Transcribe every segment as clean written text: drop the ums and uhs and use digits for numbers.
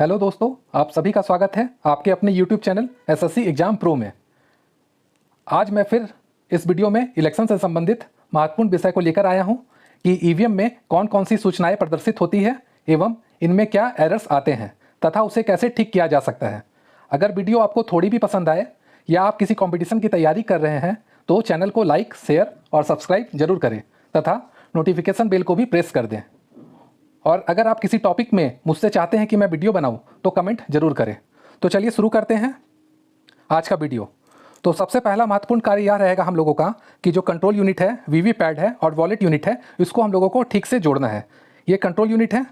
Hello दोस्तों, आप सभी का स्वागत है आपके अपने YouTube channel SSC exam pro में। आज मैं फिर इस वीडियो में इलेक्शन से संबंधित महत्वपूर्ण विषय को लेकर आया हूं कि ईवीएम में कौन कौन सी सूचनाएं प्रदर्शित होती है एवं इनमें क्या एरर्स आते हैं तथा उसे कैसे ठीक किया जा सकता है। अगर वीडियो आपको थोड़ी भी पसंद आए या आप किसी कॉम्पिटिशन की तैयारी कर रहे हैं तो चैनल को लाइक, शेयर और सब्सक्राइब जरूर करें तथा नोटिफिकेशन बेल को भी प्रेस कर दें। और अगर आप किसी टॉपिक में मुझसे चाहते हैं कि मैं वीडियो बनाऊं तो कमेंट जरूर करें। तो चलिए शुरू करते हैं आज का वीडियो। तो सबसे पहला महत्वपूर्ण कार्य यह रहेगा हम लोगों का कि जो कंट्रोल यूनिट है, वीवीपैट है और वॉलेट यूनिट है, इसको हम लोगों को ठीक से जोड़ना है। ये कंट्रोल यूनिट है,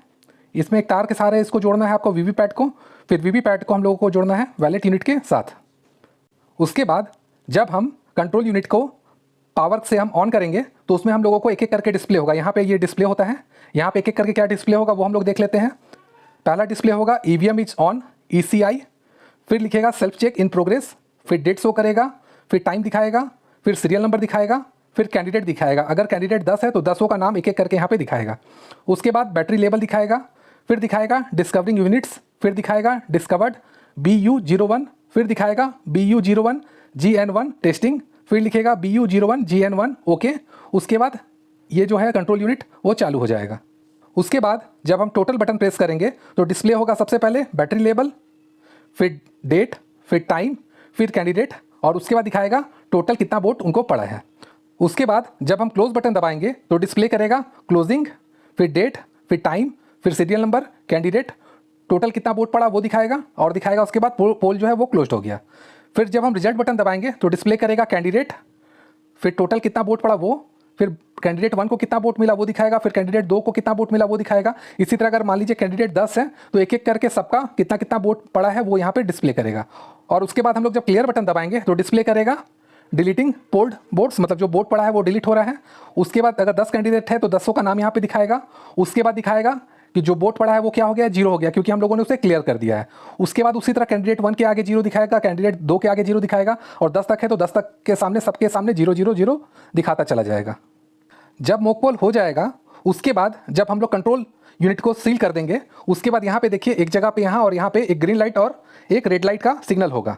इसमें एक तार के सहारे इसको जोड़ना है आपको वीवीपैट को, फिर वीवीपैट को हम लोगों को जोड़ना है वॉलेट यूनिट के साथ। उसके बाद जब हम कंट्रोल यूनिट को पावर से हम ऑन करेंगे तो उसमें हम लोगों को एक एक करके डिस्प्ले होगा। यहाँ पे ये डिस्प्ले होता है, यहाँ पे एक एक करके क्या डिस्प्ले होगा वो हम लोग देख लेते हैं। पहला डिस्प्ले होगा ईवीएम इज ऑन ECI, फिर लिखेगा सेल्फ चेक इन प्रोग्रेस, फिर डेट शो करेगा, फिर टाइम दिखाएगा, फिर सीरियल नंबर दिखाएगा, फिर कैंडिडेट दिखाएगा। अगर कैंडिडेट 10 है तो 10 का नाम एक एक करके यहाँ पे दिखाएगा। उसके बाद बैटरी लेवल दिखाएगा, फिर दिखाएगा डिस्कवरिंग यूनिट्स, फिर दिखाएगा डिस्कवर्ड BU01, फिर दिखाएगा BU01 GN1 टेस्टिंग, फिर लिखेगा BU01 GN1 ओके। उसके बाद ये जो है कंट्रोल यूनिट वो चालू हो जाएगा। उसके बाद जब हम टोटल बटन प्रेस करेंगे तो डिस्प्ले होगा सबसे पहले बैटरी लेवल, फिर डेट, फिर टाइम, फिर कैंडिडेट और उसके बाद दिखाएगा टोटल कितना वोट उनको पड़ा है। उसके बाद जब हम क्लोज बटन दबाएंगे तो डिस्प्ले करेगा क्लोजिंग, फिर डेट, फिर टाइम, फिर सीरियल नंबर, कैंडिडेट, टोटल कितना वोट पड़ा वो दिखाएगा और दिखाएगा उसके बाद पोल जो है वो क्लोज हो गया। फिर जब हम रिजल्ट बटन दबाएंगे तो डिस्प्ले करेगा कैंडिडेट, फिर टोटल कितना वोट पड़ा वो, फिर कैंडिडेट 1 को कितना वोट मिला वो दिखाएगा, फिर कैंडिडेट 2 को कितना वोट मिला वो दिखाएगा। इसी तरह अगर मान लीजिए कैंडिडेट 10 है तो एक एक करके सबका कितना कितना वोट पड़ा है वो यहाँ पे डिस्प्ले करेगा। और उसके बाद हम लोग जब क्लियर बटन दबाएंगे तो डिस्प्ले करेगा डिलीटिंग पोल्ड वोट्स, मतलब जो वोट पड़ा है वो डिलीट हो रहा है। उसके बाद अगर 10 कैंडिडेट है तो 10 का नाम यहाँ पे दिखाएगा। उसके बाद दिखाएगा कि जो वोट पड़ा है वो क्या हो गया, 0 हो गया, क्योंकि हम लोगों ने उसे क्लियर कर दिया है। उसके बाद उसी तरह कैंडिडेट 1 के आगे 0 दिखाएगा, कैंडिडेट 2 के आगे 0 दिखाएगा और 10 तक है तो 10 तक के सामने सबके सामने 0 0 0 दिखाता चला जाएगा। जब मॉक पोल हो जाएगा उसके बाद जब हम लोग कंट्रोल यूनिट को सील कर देंगे उसके बाद यहाँ पे देखिए एक जगह पे यहाँ और यहाँ पे एक ग्रीन लाइट और एक रेड लाइट का सिग्नल होगा।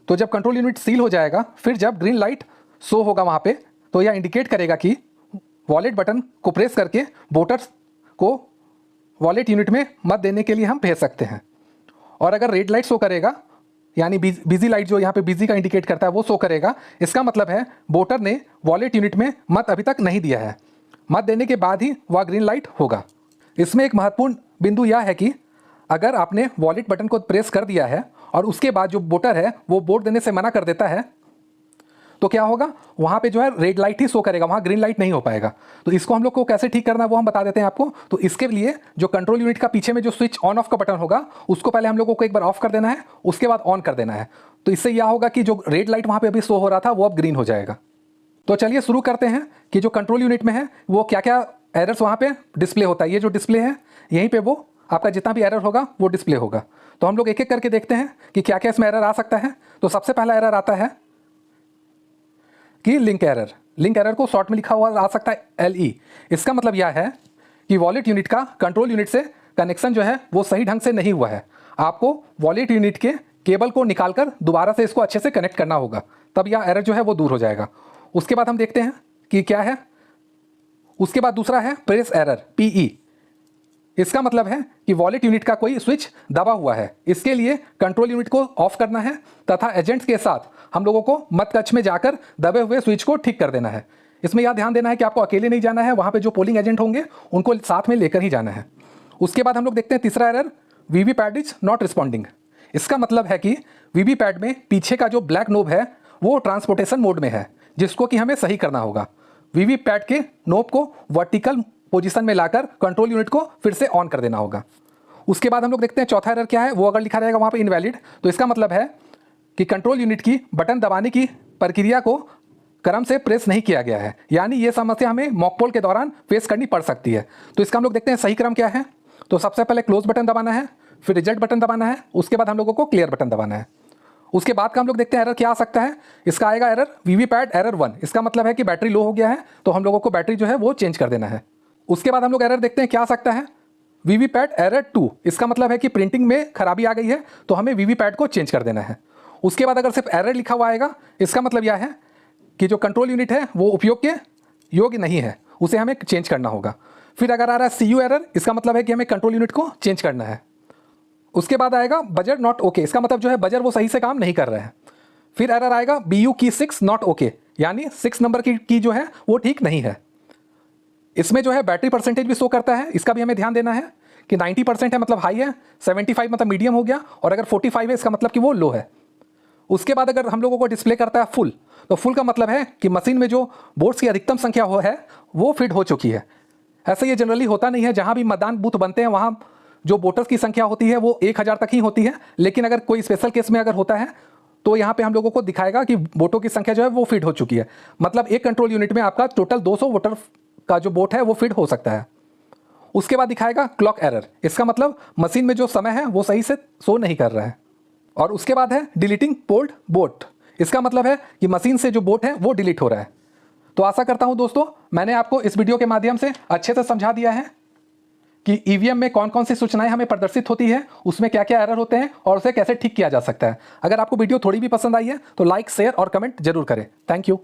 तो जब कंट्रोल यूनिट सील हो जाएगा फिर जब ग्रीन लाइट शो होगा वहाँ पे तो यह इंडिकेट करेगा कि वॉलेट बटन को प्रेस करके वोटर्स को वॉलेट यूनिट में मत देने के लिए हम भेज सकते हैं। और अगर रेड लाइट शो करेगा यानी बिजी लाइट जो यहाँ पे बिजी का इंडिकेट करता है वो शो करेगा, इसका मतलब है वोटर ने वॉलेट यूनिट में मत अभी तक नहीं दिया है, मत देने के बाद ही वह ग्रीन लाइट होगा। इसमें एक महत्वपूर्ण बिंदु यह है कि अगर आपने वॉलेट बटन को प्रेस कर दिया है और उसके बाद जो वोटर है वो वोट देने से मना कर देता है तो क्या होगा, वहाँ पे जो है रेड लाइट ही शो करेगा, वहाँ ग्रीन लाइट नहीं हो पाएगा। तो इसको हम लोग को कैसे ठीक करना है वो हम बता देते हैं आपको। तो इसके लिए जो कंट्रोल यूनिट का पीछे में जो स्विच ऑन ऑफ का बटन होगा उसको पहले हम लोगों को एक बार ऑफ कर देना है, उसके बाद ऑन कर देना है। तो इससे यह होगा कि जो रेड लाइट वहाँ पर अभी शो हो रहा था वो अब ग्रीन हो जाएगा। तो चलिए शुरू करते हैं कि जो कंट्रोल यूनिट में है वो क्या क्या एरर्स वहाँ पर डिस्प्ले होता है। ये जो डिस्प्ले है यहीं पर वो आपका जितना भी एरर होगा वो डिस्प्ले होगा। तो हम लोग एक एक करके देखते हैं कि क्या क्या इसमें एरर आ सकता है। तो सबसे पहला एरर आता है कि लिंक एरर। लिंक एरर को शॉर्ट में लिखा हुआ आ सकता है LE। इसका मतलब यह है कि वॉलेट यूनिट का कंट्रोल यूनिट से कनेक्शन जो है वो सही ढंग से नहीं हुआ है। आपको वॉलेट यूनिट के केबल को निकालकर दोबारा से इसको अच्छे से कनेक्ट करना होगा, तब यह एरर जो है वो दूर हो जाएगा। उसके बाद हम देखते हैं कि क्या है। उसके बाद दूसरा है प्रेस एरर PE। इसका मतलब है कि वॉलेट यूनिट का कोई स्विच दबा हुआ है, इसके लिए कंट्रोल यूनिट को ऑफ करना है तथा एजेंट्स के साथ हम लोगों को मत कक्ष में जाकर दबे हुए स्विच को ठीक कर देना है। इसमें यह ध्यान देना है कि आपको अकेले नहीं जाना है, वहाँ पे जो पोलिंग एजेंट होंगे उनको साथ में लेकर ही जाना है। उसके बाद हम लोग देखते हैं तीसरा error, VVPAT is not responding. इसका मतलब है कि वीवीपैट में पीछे का जो ब्लैक नोब है वो ट्रांसपोर्टेशन मोड में है, जिसको कि हमें सही करना होगा। वीवीपैट के नोब को वर्टिकल पोजीशन में लाकर कंट्रोल यूनिट को फिर से ऑन कर देना होगा। उसके बाद हम लोग देखते हैं चौथा एरर क्या है। वो अगर लिखा रहेगा वहाँ पे इनवैलिड, तो इसका मतलब है कि कंट्रोल यूनिट की बटन दबाने की प्रक्रिया को क्रम से प्रेस नहीं किया गया है, यानी ये समस्या हमें मॉक पोल के दौरान फेस करनी पड़ सकती है। तो इसका हम लोग देखते हैं सही क्रम क्या है। तो सबसे पहले क्लोज बटन दबाना है, फिर रिजल्ट बटन दबाना है, उसके बाद हम लोगों को क्लियर बटन दबाना है। उसके बाद का हम लोग देखते हैं एरर क्या आ सकता है। इसका आएगा एरर वीवीपैट एरर 1। इसका मतलब है कि बैटरी लो हो गया है, तो हम लोगों को बैटरी जो है वो चेंज कर देना है। उसके बाद हम लोग एरर देखते हैं क्या आ सकता है, वीवीपैट एरर 2, इसका मतलब है कि प्रिंटिंग में खराबी आ गई है तो हमें वीवीपैट को चेंज कर देना है। उसके बाद अगर सिर्फ एरर लिखा हुआ आएगा, इसका मतलब यह है कि जो कंट्रोल यूनिट है वो उपयोग के योग्य नहीं है, उसे हमें चेंज करना होगा। फिर अगर आ रहा है CU एरर, इसका मतलब है कि हमें कंट्रोल यूनिट को चेंज करना है। उसके बाद आएगा बजर नॉट ओके, इसका मतलब जो है बजर वो सही से काम नहीं कर रहा है। फिर एरर आएगा BU की 6 नॉट ओके, यानी 6 नंबर की जो है वो ठीक नहीं है। इसमें जो है बैटरी परसेंटेज भी शो करता है, इसका भी हमें ध्यान देना है कि 90% है मतलब हाई है, 75 मतलब मीडियम हो गया, और अगर 45 है इसका मतलब कि वो लो है। उसके बाद अगर हम लोगों को डिस्प्ले करता है फुल, तो फुल का मतलब है कि मशीन में जो बोर्ड्स की अधिकतम संख्या है वो फिट हो चुकी है। ऐसे ये जनरली होता नहीं है, जहाँ भी मतदान बूथ बनते हैं वहाँ जो वोटर्स की संख्या होती है वो 1000 तक ही होती है, लेकिन अगर कोई स्पेशल केस में अगर होता है तो यहाँ पे हम लोगों को दिखाएगा कि वोटों की संख्या जो है वो फिट हो चुकी है। मतलब एक कंट्रोल यूनिट में आपका टोटल 200 वोटर का जो वोट है वो फिट हो सकता है। उसके बाद दिखाएगा क्लॉक एरर, इसका मतलब मशीन में जो समय है वो सही से शो नहीं कर रहा है। और उसके बाद है डिलीटिंग पोल्ड वोट, इसका मतलब है कि मशीन से जो वोट है वो डिलीट हो रहा है। तो आशा करता हूं दोस्तों मैंने आपको इस वीडियो के माध्यम से अच्छे से समझा दिया है कि ईवीएम में कौन कौन सी सूचनाएं हमें प्रदर्शित होती है, उसमें क्या क्या एरर होते हैं और उसे कैसे ठीक किया जा सकता है। अगर आपको वीडियो थोड़ी भी पसंद आई है तो लाइक, शेयर और कमेंट जरूर करें। Thank you.